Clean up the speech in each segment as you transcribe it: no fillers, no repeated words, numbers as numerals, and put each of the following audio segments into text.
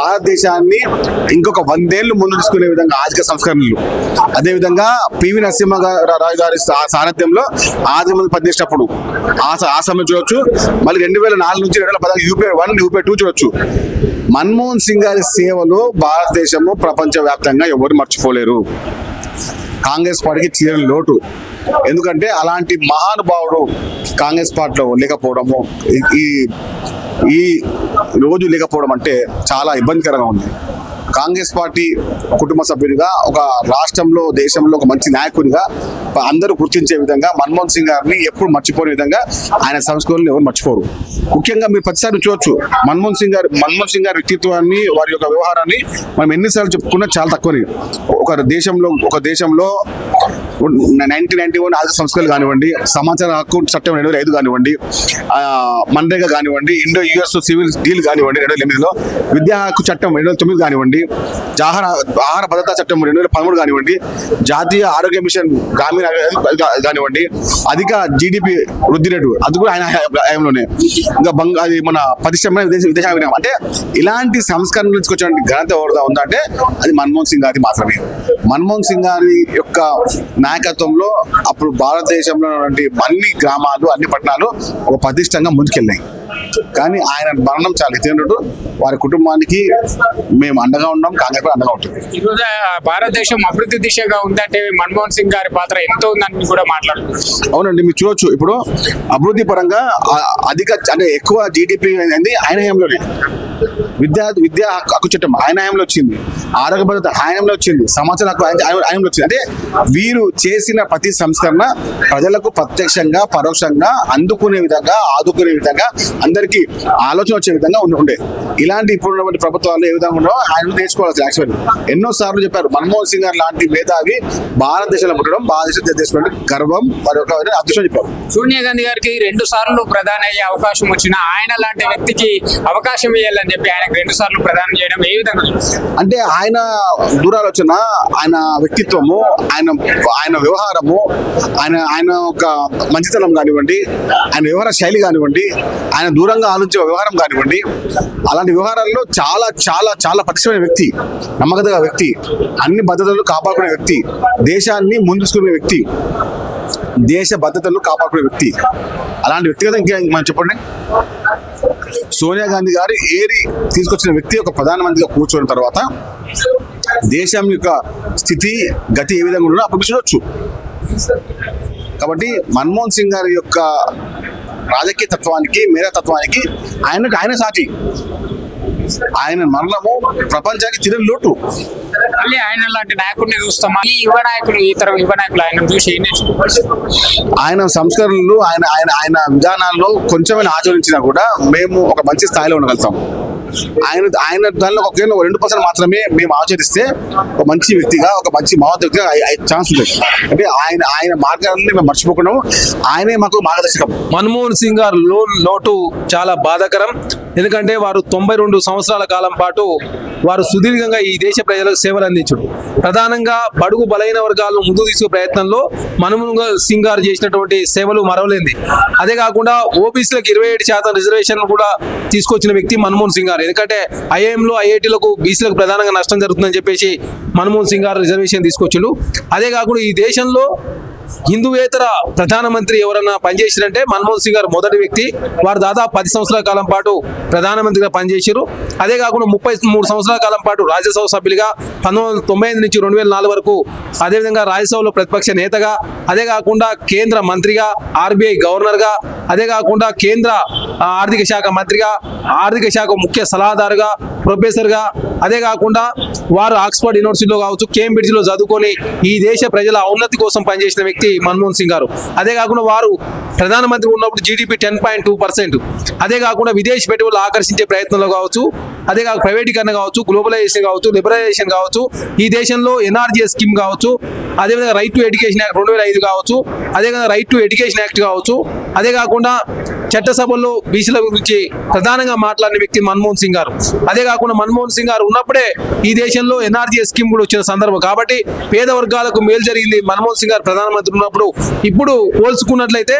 భారతదేశాన్ని ఇంకొక 100 ఏళ్ళు ముందు తీసుకునే విధంగా ఆర్థిక సంస్కరణలు, అదేవిధంగా పివి నరసింహారావు గారి సారథ్యంలో ఆర్థిక మంత్రి పనిచేసినప్పుడు ఆ సమయం చూడొచ్చు. మళ్ళీ 2004 నుంచి 2014 UPI-1 UPI-2 చూడొచ్చు. మన్మోహన్ సింగ్ గారి సేవలు భారతదేశము ప్రపంచవ్యాప్తంగా ఎవరు మర్చిపోలేరు. కాంగ్రెస్ పార్టీకి తీరని లోటు. ఎందుకంటే అలాంటి మహానుభావుడు కాంగ్రెస్ పార్టీలో లేకపోవడము, ఈ రోజు లేకపోవడం అంటే చాలా ఇబ్బందికరంగా ఉంది. కాంగ్రెస్ పార్టీ కుటుంబ సభ్యునిగా, ఒక రాష్ట్రంలో దేశంలో ఒక మంచి నాయకునిగా అందరూ గుర్తించే విధంగా మన్మోహన్ సింగ్ గారిని ఎప్పుడు మర్చిపోని విధంగా ఆయన సంస్కరణలు ఎవరు మర్చిపోరు. ముఖ్యంగా మీరు ప్రతిసారి చూడొచ్చు మన్మోహన్ సింగ్ గారి వ్యక్తిత్వాన్ని, వారి యొక్క వ్యవహారాన్ని మనం ఎన్నిసార్లు చెప్పుకున్నా చాలా తక్కువని. ఒక దేశంలో 1991 ఆర్థిక సంస్కరణలు కానివ్వండి, సమాచార హక్కు చట్టం 2005 కానివ్వండి, మన్రేగా కానివ్వండి, ఇండో-US సివిల్ డీల్ కానివ్వండి 2008లో, విద్యా హక్కు చట్టం 2009 కానివ్వండి, ఆహార భద్రతా చట్టం 2013 కానివ్వండి, జాతీయ ఆరోగ్య మిషన్ గ్రామీణ కానివ్వండి, అధిక GDP వృద్ధి రేటు అది కూడా ఆయన హయాంలోనే. ఇంకా అది మన పటిష్టమైన విదేశాంగ విధానం. అంటే ఇలాంటి సంస్కరణలు తీసుకొచ్చిన ఘనత ఎవరిదా ఉందంటే అది మన్మోహన్ సింగ్ గారి మాత్రమే. మన్మోహన్ సింగ్ గారి యొక్క నాయకత్వంలో అప్పుడు భారతదేశంలో ఉన్నటువంటి అన్ని గ్రామాలు, అన్ని పట్టణాలు ఒక పటిష్టంగా ముందుకెళ్ళాయి. కానీ ఆయన మరణం చాలా ఎత్తినట్టు వారి కుటుంబానికి మేము అండగా ఉన్నాం, కాంగ్రెస్ అండగా ఉంటుంది. ఈరోజు భారతదేశం అభివృద్ధి దిశగా ఉందంటే మన్మోహన్ సింగ్ గారి పాత్ర ఎంతో ఉందని కూడా మాట్లాడుతున్నారు. అవునండి, మీరు చూడొచ్చు. ఇప్పుడు అభివృద్ధి పరంగా అంటే ఎక్కువ GDP అనేది ఆయన హయాంలోనే. విద్యా హక్కు చట్టం ఆయన హయాంలో వచ్చింది, ఆరోగ్య భద్రత హయాంలో వచ్చింది, సమాచార హక్కు హయాంలో వచ్చింది. అంటే వీరు చేసిన ప్రతి సంస్కరణ ప్రజలకు ప్రత్యక్షంగా పరోక్షంగా అందుకునే విధంగా, ఆదుకునే విధంగా, అందరికీ ఆలోచన వచ్చే విధంగా ఉండే. ఇలాంటి ఇప్పుడు ఉన్నటువంటి ప్రభుత్వాలు ఏ విధంగా ఉండో ఆయన నేర్చుకోవాల్సి. యాక్చువల్లీ ఎన్నో సార్లు చెప్పారు మన్మోహన్ సింగ్ గారు లాంటి మేధావి భారతదేశంలో పుట్టడం భారతదేశం గర్వం, మరొక అదృష్టం చెప్పారు. సోనియా గాంధీ గారికి 2 సార్లు ప్రధాని అయ్యే అవకాశం వచ్చిన ఆయన లాంటి వ్యక్తికి అవకాశం ఇవ్వాలని చెప్పి ఆయనకు 2 సార్లు ప్రదానం చేయడం ఏ విధంగా అంటే ఆయన దూరాలోచన, ఆయన వ్యక్తిత్వము, ఆయన వ్యవహారము, ఆయన ఒక మంచితనం కానివ్వండి, ఆయన వ్యవహార శైలి కానివ్వండి, ఆయన దూరంగా ఆలోచించే వ్యవహారం కానివ్వండి, అలాంటి వ్యవహారాల్లో చాలా చాలా చాలా పటిష్టమైన వ్యక్తి, నమ్మకమైన వ్యక్తి, అన్ని భద్రతలు కాపాడుకునే వ్యక్తి, దేశాన్ని ముందుకునే వ్యక్తి, దేశ భద్రతలను కాపాడుకునే వ్యక్తి. అలాంటి వ్యక్తిగత ఇంకా మనం చెప్పండి. సోనియా గాంధీ గారు తీసుకొచ్చిన వ్యక్తి ఒక ప్రధానమంత్రిగా కూర్చున్న తర్వాత దేశం యొక్క స్థితి గతి ఏ విధంగా ఉందో అప్పుడు చూడొచ్చు. కాబట్టి మన్మోహన్ సింగ్ గారి యొక్క రాజకీయ తత్వానికి, మేధాతత్వానికి ఆయన సాటి. ఆయన మరణము ప్రపంచానికి తీరని లోటు. మళ్ళీ ఆయన లాంటి నాయకుడిని చూస్తామా? ఈ యువ నాయకులు ఆయన చూసి ఆయన సంస్కరణలు, ఆయన విధానాలను కొంచెమైనా ఆచరించినా కూడా మేము ఒక మంచి స్థాయిలో ఉండగలుగుతాం. ఆయన దానిలో ఒక 2% మాత్రమే మేము ఆచరిస్తే ఒక మంచి వ్యక్తిగా, ఒక మంచి మానవ వ్యక్తిగా ఛాన్స్ ఉంటుంది. అంటే ఆయన మార్గాన్ని మేము మర్చిపోకున్నాము. ఆయనే మాకు మార్గదర్శకం. మన్మోహన్ సింగ్ గారు లోటు చాలా బాధాకరం. ఎందుకంటే వారు 92 సంవత్సరాల కాలం పాటు వారు సుదీర్ఘంగా ఈ దేశ ప్రజలకు సేవలు అందించడు. ప్రధానంగా బడుగు బలైన వర్గాలను ముందుకు తీసుకునే ప్రయత్నంలో మన్మోహన్ సింగ్ గారు చేసినటువంటి సేవలు మరవలేంది. అదే కాకుండా ఓబీసీలకు 27% రిజర్వేషన్ కూడా తీసుకొచ్చిన వ్యక్తి మన్మోహన్ సింగ్ గారు. ఎందుకంటే ఐఐఎంలో, ఐఐటీలకు బీసీలకు ప్రధానంగా నష్టం జరుగుతుందని చెప్పేసి మన్మోహన్ సింగ్ గారు రిజర్వేషన్ తీసుకొచ్చిండు. అదే కాకుండా ఈ దేశంలో హిందువేతర ప్రధానమంత్రి ఎవరన్నా పనిచేసిరంటే మన్మోహన్ సింగ్ గారు మొదటి వ్యక్తి. వారు దాదాపు 10 సంవత్సరాల కాలం పాటు ప్రధానమంత్రిగా పనిచేశారు. అదే కాకుండా 33 సంవత్సరాల కాలం పాటు రాజ్యసభ సభ్యులుగా 1995 నుంచి 2004 వరకు, అదేవిధంగా రాజ్యసభలో ప్రతిపక్ష నేతగా, అదే కాకుండా కేంద్ర మంత్రిగా, RBI గవర్నర్గా, అదే కాకుండా కేంద్ర ఆర్థిక శాఖ మంత్రిగా, ఆర్థిక శాఖ ముఖ్య సలహాదారుగా, ప్రొఫెసర్గా, అదే కాకుండా వారు ఆక్స్ఫర్డ్ యూనివర్సిటీలో కావచ్చు, కేంబ్రిడ్జ్లో చదువుకొని ఈ దేశ ప్రజల ఔన్నతి కోసం పనిచేసిన వ్యక్తి మన్మోహన్ సింగ్ గారు. అదే కాకుండా వారు ప్రధానమంత్రి ఉన్నప్పుడు GDP 10.2%. అదే కాకుండా విదేశీ పెట్టుబడులు ఆకర్షించే ప్రయత్నంలో కావచ్చు, అదే కాక ప్రైవేటీకరణ కావచ్చు, గ్లోబలైజేషన్ కావచ్చు, లిబరలైజేషన్ కావచ్చు, ఈ దేశంలో NRGS స్కీమ్ కావచ్చు, అదేవిధంగా రైట్ టు ఎడ్యుకేషన్ యాక్ట్ 2005 కావచ్చు, అదేవిధంగా రైట్ టు ఎడ్యుకేషన్ యాక్ట్ కావచ్చు, అదే కాకుండా చట్టసభల్లో బీసీల గురించి ప్రధానంగా మాట్లాడిన వ్యక్తి మన్మోహన్ సింగ్ గారు. అదే కాకుండా మన్మోహన్ సింగ్ గారు ఉన్నప్పుడే ఈ దేశంలో NRGS స్కీమ్ కూడా వచ్చిన సందర్భం. కాబట్టి పేద వర్గాలకు మేలు జరిగింది మన్మోహన్ సింగ్ గారు ప్రధానమంత్రి ఉన్నప్పుడు. ఇప్పుడు పోల్చుకున్నట్లయితే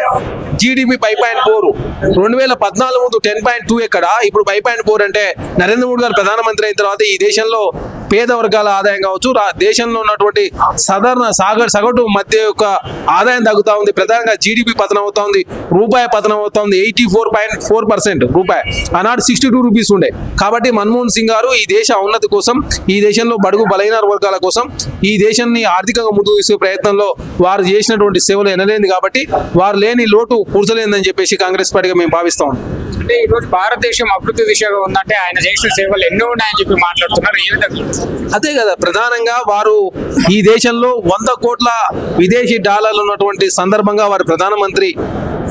జీడిపి 5.4, 2014 ముందు 10.2 ఎక్కడ, ఇప్పుడు 5.4 అంటే నరేంద్ర మోడీ గారు ప్రధానమంత్రి అయిన తర్వాత ఈ దేశంలో పేద వర్గాల ఆదాయం కావచ్చు, దేశంలో ఉన్నటువంటి సాధారణ సగటు మధ్య యొక్క ఆదాయం తగ్గుతా ఉంది. ప్రధానంగా జీడిపి పతనం అవుతా ఉంది, రూపాయి పతనం అవుతా ఉంది. 84.4% రూపాయి, ఆనాడు 62 రూపీస్ ఉండే. కాబట్టి మన్మోహన్ సింగ్ గారు ఈ దేశ ఉన్నతి కోసం, ఈ దేశంలో బడుగు బలైన వర్గాల కోసం, ఈ దేశాన్ని ఆర్థికంగా ముందుకు తీసుకునే ప్రయత్నంలో వారు చేసినటువంటి సేవలు ఎనలేనిది. కాబట్టి వారు లేని లోటు పూడ్చలేదని చెప్పేసి కాంగ్రెస్ పార్టీగా మేము భావిస్తాం. అంటే ఈ రోజు భారతదేశం అభివృద్ధి దిశగా ఉందంటే ఆయన చేసిన సేవలు ఎన్నో ఉన్నాయని చెప్పి మాట్లాడుతున్నారు. ఏ విధంగా? అదే కదా, ప్రధానంగా వారు ఈ దేశంలో 100 కోట్ల విదేశీ డాలర్లు ఉన్నటువంటి సందర్భంగా వారు ప్రధానమంత్రి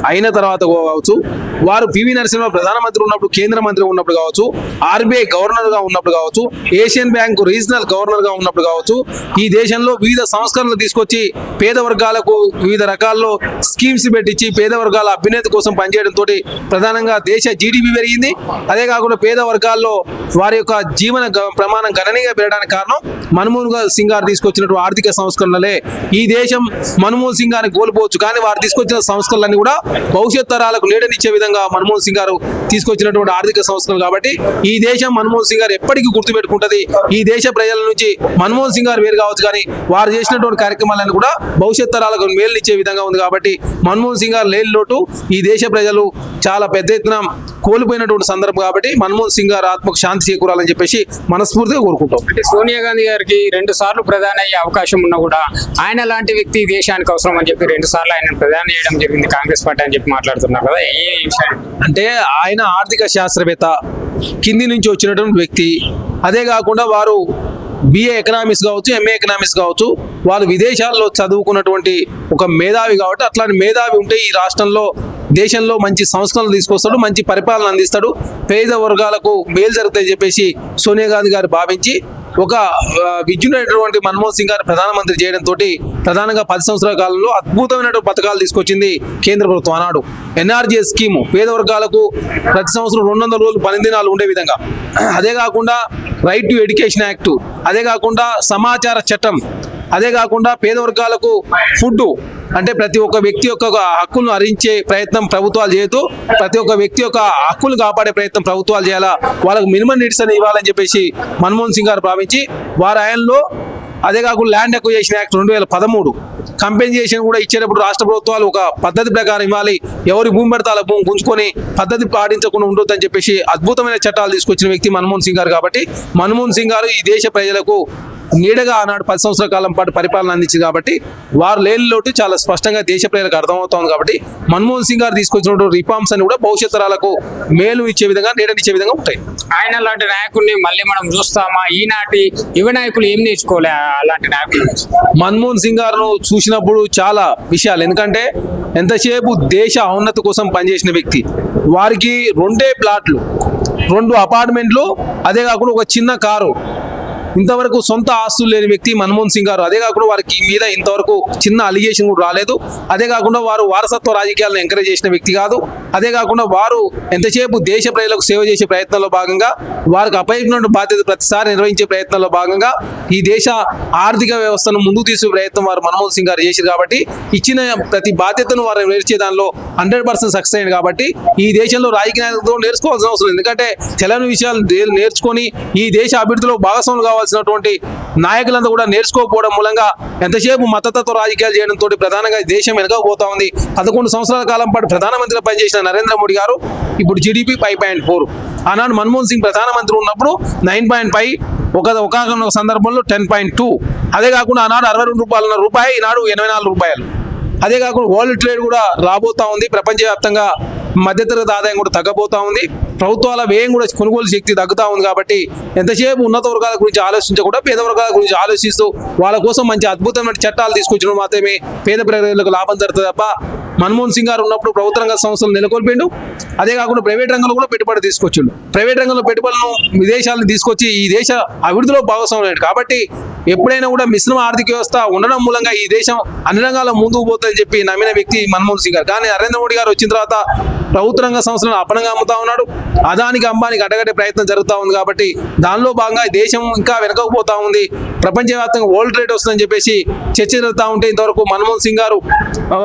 అయిన తర్వాత కావచ్చు, వారు పివి నరసింహ ప్రధానమంత్రి ఉన్నప్పుడు, కేంద్ర మంత్రి ఉన్నప్పుడు కావచ్చు, ఆర్బీఐ గవర్నర్ గా ఉన్నప్పుడు కావచ్చు, ఏషియన్ బ్యాంక్ రీజనల్ గవర్నర్ గా ఉన్నప్పుడు కావచ్చు, ఈ దేశంలో వివిధ సంస్కరణలు తీసుకొచ్చి పేద వర్గాలకు వివిధ రకాల్లో స్కీమ్స్ పెట్టించి పేద వర్గాల అభ్యున్నతి కోసం పనిచేయడంతో ప్రధానంగా దేశ జీడిపి పెరిగింది. అదే కాకుండా పేద వర్గాల్లో వారి యొక్క జీవన ప్రమాణం గణనీయంగా పెరగడానికి కారణం మన్మోహన్ సింగ్ గారు తీసుకొచ్చినటువంటి ఆర్థిక సంస్కరణలే. ఈ దేశం మన్మోహన్ సింగ్ గారిని కోల్పోవచ్చు, కానీ వారు తీసుకొచ్చిన సంస్కరణలన్నీ కూడా భవిష్యత్ తరాలకు నీడనిచ్చే విధంగా మన్మోహన్ సింగ్ గారు తీసుకొచ్చినటువంటి ఆర్థిక సంస్కరణలు. కాబట్టి ఈ దేశం మన్మోహన్ సింగ్ గారు ఎప్పటికీ గుర్తుపెట్టుకుంటది. ఈ దేశ ప్రజల నుంచి మన్మోహన్ సింగ్ గారు వేరు కావచ్చు, కానీ వారు చేసినటువంటి కార్యక్రమాలను కూడా భవిష్యత్ తరాలకు మేలునిచ్చే విధంగా ఉంది. కాబట్టి మన్మోహన్ సింగ్ గారు లేని లోటు ఈ దేశ ప్రజలు చాలా పెద్ద ఎత్తున కోల్పోయినటువంటి సందర్భం. కాబట్టి మన్మోహన్ సింగ్ గారు ఆత్మకు శాంతి చేకూరాలని చెప్పేసి మనస్ఫూర్తిగా కోరుకుంటాం. అంటే సోనియా గాంధీ గారికి 2 సార్లు ప్రధాని అయ్యే అవకాశం ఉన్నా కూడా ఆయన లాంటి వ్యక్తి ఈ దేశానికి అవసరం అని చెప్పి 2 సార్లు ఆయన ప్రధాని చేయడం జరిగింది కాంగ్రెస్ పార్టీ అని చెప్పి మాట్లాడుతున్నారు కదా, ఏ విషయం? అంటే ఆయన ఆర్థిక శాస్త్రవేత్త, కింది నుంచి వచ్చినటువంటి వ్యక్తి. అదే కాకుండా వారు బిఏ ఎకనామిక్స్ కావచ్చు, ఎంఏ ఎకనామిక్స్ కావచ్చు, వాళ్ళు విదేశాల్లో చదువుకున్నటువంటి ఒక మేధావి. కాబట్టి అట్లాంటి మేధావి ఉంటే ఈ రాష్ట్రంలో, దేశంలో మంచి సంస్కరణలు తీసుకొస్తాడు, మంచి పరిపాలన అందిస్తాడు, పేద వర్గాలకు మేలు జరుగుతాయని చెప్పేసి సోనియా గాంధీ గారు భావించి ఒక విద్యునైనటువంటి మన్మోహన్ సింగ్ గారు ప్రధానమంత్రి చేయడంతో ప్రధానంగా 10 సంవత్సరాల కాలంలో అద్భుతమైనటువంటి పథకాలు తీసుకొచ్చింది కేంద్ర ప్రభుత్వం. ఆనాడు ఎన్ఆర్జీఎస్ స్కీము పేద వర్గాలకు ప్రతి సంవత్సరం 200 రోజులు పని దినాలు ఉండే విధంగా, అదే కాకుండా రైట్ టు ఎడ్యుకేషన్ యాక్ట్, అదే కాకుండా సమాచార చట్టం, అదే కాకుండా పేద వర్గాలకు ఫుడ్, అంటే ప్రతి ఒక్క వ్యక్తి యొక్క హక్కులను హరించే ప్రయత్నం ప్రభుత్వాలు చేయొద్దు, ప్రతి ఒక్క వ్యక్తి యొక్క హక్కులు కాపాడే ప్రయత్నం ప్రభుత్వాలు చేయాలా, వాళ్ళకు మినిమం నీడ్స్ అని ఇవ్వాలని చెప్పేసి మన్మోహన్ సింగ్ గారు భావించి వారి ఆయనలో, అదే కాకుండా ల్యాండ్ అక్విజిషన్ యాక్ట్ 2013 కంపెన్సేషన్ కూడా ఇచ్చేటప్పుడు రాష్ట్ర ప్రభుత్వాలు ఒక పద్ధతి ప్రకారం ఇవ్వాలి, ఎవరి భూమి పడితే వాళ్ళ భూమి గుంజుకొని పద్ధతి పాటించకుండా ఉండొద్దని చెప్పేసి అద్భుతమైన చట్టాలు తీసుకొచ్చిన వ్యక్తి మన్మోహన్ సింగ్ గారు. కాబట్టి మన్మోహన్ సింగ్ గారు ఈ దేశ ప్రజలకు నీడగా ఆనాడు 10 సంవత్సరాల కాలం పాటు పరిపాలన అందించింది. కాబట్టి వారు లేని లోటు చాలా స్పష్టంగా దేశ ప్రజలకు అర్థమవుతోంది. కాబట్టి మన్మోహన్ సింగ్ గారు తీసుకొచ్చినటువంటి రిఫార్మ్స్ అని కూడా భవిష్యత్ తరాలకు మేలు ఇచ్చే విధంగా, నీడనిచ్చే విధంగా ఉంటాయి. ఆయన లాంటి నాయకుడిని మళ్ళీ మనం చూస్తామా? ఈనాటి యువ నాయకులు ఏం నేర్చుకోలే అలాంటి నాయకులు? మన్మోహన్ సింగ్ గారు చూసినప్పుడు చాలా విషయాలు, ఎందుకంటే ఎంతసేపు దేశ ఔన్నతి కోసం పనిచేసిన వ్యక్తి. వారికి 2 ప్లాట్లు, 2 అపార్ట్మెంట్లు, అదే కాకుండా ఒక చిన్న కారు, ఇంతవరకు సొంత ఆస్తులు లేని వ్యక్తి మన్మోహన్ సింగ్ గారు. అదే కాకుండా వారికి మీద ఇంతవరకు చిన్న అలిగేషన్ కూడా రాలేదు. అదే కాకుండా వారు వారసత్వ రాజకీయాలను ఎంకరేజ్ చేసిన వ్యక్తి కాదు. అదే కాకుండా వారు ఎంతసేపు దేశ ప్రజలకు సేవ చేసే ప్రయత్నంలో భాగంగా, వారికి అప్పగిన బాధ్యత ప్రతిసారి నిర్వహించే ప్రయత్నంలో భాగంగా ఈ దేశ ఆర్థిక వ్యవస్థను ముందుకు తీసుకునే ప్రయత్నం వారు మన్మోహన్ సింగ్ గారు చేశారు. కాబట్టి ఇచ్చిన ప్రతి బాధ్యతను వారు నేర్చే దానిలో 100% సక్సెస్ అయింది. కాబట్టి ఈ దేశంలో రాజకీయ నాయకులతో నేర్చుకోవాల్సిన అవసరం, ఎందుకంటే తెలని విషయాలు నేర్చుకొని ఈ దేశ అభివృద్ధిలో భాగస్వాములు కావాల్సినటువంటి నాయకులంతా కూడా నేర్చుకోకపోవడం మూలంగా ఎంతసేపు మతతత్వ రాజకీయాలు చేయడంతో ప్రధానంగా దేశం వెనకపోతా ఉంది. 11 సంవత్సరాల కాలం పాటు ప్రధానమంత్రిగా పనిచేసిన నరేంద్ర మోడీ గారు ఇప్పుడు జీడిపి 5.4, ఆనాడు మన్మోహన్ సింగ్ ప్రధానమంత్రి ఉన్నప్పుడు 9.5, ఒక సందర్భంలో 10.2. అదే కాకుండా ఆనాడు 62 రూపాయలు ఉన్న రూపాయి ఈనాడు 84 రూపాయలు. అదే కాకుండా వరల్డ్ ట్రేడ్ కూడా రాబోతా ఉంది, ప్రపంచవ్యాప్తంగా మధ్యతరగతి ఆదాయం కూడా తగ్గబోతా ఉంది, ప్రభుత్వాల వ్యయం కూడా కొనుగోలు శక్తి తగ్గుతా ఉంది. కాబట్టి ఎంతసేపు ఉన్నత వర్గాల గురించి ఆలోచించకుండా పేద వర్గాల గురించి ఆలోచిస్తూ వాళ్ళ కోసం మంచి అద్భుతమైన చట్టాలు తీసుకొచ్చిన మాత్రమే పేద ప్రజలకు లాభం జరుగుతుంది తప్ప, మన్మోహన్ సింగ్ గారు ఉన్నప్పుడు ప్రభుత్వ రంగ సంస్థలు నెలకొల్పిండు, అదే కాకుండా ప్రైవేట్ రంగంలో కూడా పెట్టుబడి తీసుకొచ్చిండు. ప్రైవేట్ రంగంలో పెట్టుబడులను విదేశాలను తీసుకొచ్చి ఈ దేశ అభివృద్ధిలో భాగస్వామ్యం. కాబట్టి ఎప్పుడైనా కూడా మిశ్రమ ఆర్థిక వ్యవస్థ ఉండడం మూలంగా ఈ దేశం అన్ని రంగాల్లో ముందుకు పోతుందని చెప్పి నమ్మిన వ్యక్తి మన్మోహన్ సింగ్ గారు. కానీ నరేంద్ర మోడీ గారు వచ్చిన తర్వాత ప్రభుత్వ రంగ సంస్థలను అపనంగా అమ్ముతా ఉన్నాడు, అదానికి అంబానికి అడ్డగట్టే ప్రయత్నం జరుగుతూ ఉంది. కాబట్టి దానిలో భాగంగా దేశం ఇంకా వెనకపోతా ఉంది, ప్రపంచవ్యాప్తంగా వరల్డ్ ట్రేడ్ వస్తుందని చెప్పేసి చర్చ జరుగుతూ ఉంటే ఇంతవరకు మన్మోహన్ సింగ్ గారు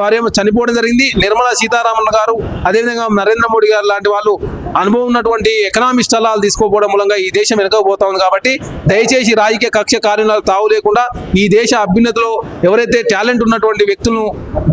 వారేమో చనిపోవడం జరిగింది. జరిగింది. నిర్మలా సీతారామన్ గారు, అదేవిధంగా నరేంద్ర మోడీ గారు లాంటి వాళ్ళు అనుభవం ఉన్నటువంటి ఎకనామిక్ స్థలాలు తీసుకోపోవడం మూలంగా ఈ దేశం వెనుకపోతా ఉంది. కాబట్టి దయచేసి రాజకీయ కక్ష కార్యాలు తావు లేకుండా ఈ దేశ అభ్యున్నతిలో ఎవరైతే టాలెంట్ ఉన్నటువంటి వ్యక్తులను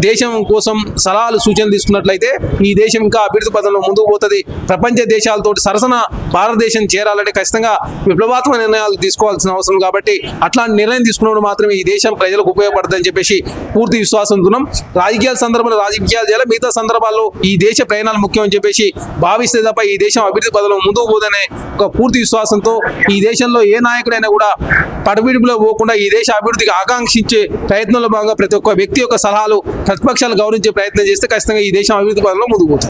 దేశం కోసం సలహాలు సూచనలు తీసుకున్నట్లయితే ఈ దేశం ఇంకా అభివృద్ధి పథంలో ముందుకు పోతుంది. ప్రపంచ దేశాలతో సరసన భారతదేశం చేరాలంటే ఖచ్చితంగా విప్లవాత్మక నిర్ణయాలు తీసుకోవాల్సిన అవసరం. కాబట్టి అట్లాంటి నిర్ణయం తీసుకున్నప్పుడు మాత్రమే ఈ దేశం ప్రజలకు ఉపయోగపడుతుందని చెప్పేసి పూర్తి విశ్వాసం ఉంటున్నాం. రాజకీయాల సందర్భంలో రాజకీయాలు చేయాలి, మిగతా సందర్భాల్లో ఈ దేశ ప్రయాణాలు ముఖ్యం అని చెప్పేసి భావిస్తే తప్ప ఈ దేశం అభివృద్ధి పథంలో ముందుకు పోదనే ఒక పూర్తి విశ్వాసంతో ఈ దేశంలో ఏ నాయకుడైనా కూడా పడబిడుపులో పోకుండా ఈ దేశ అభివృద్ధికి ఆకాంక్షించే ప్రయత్నంలో భాగంగా ప్రతి ఒక్క వ్యక్తి యొక్క సలహాలు ప్రతిపక్షాలు గౌరవించే ప్రయత్నం చేస్తే ఖచ్చితంగా ఈ దేశం అభివృద్ధి పథంలో ముందుకు పోతుంది.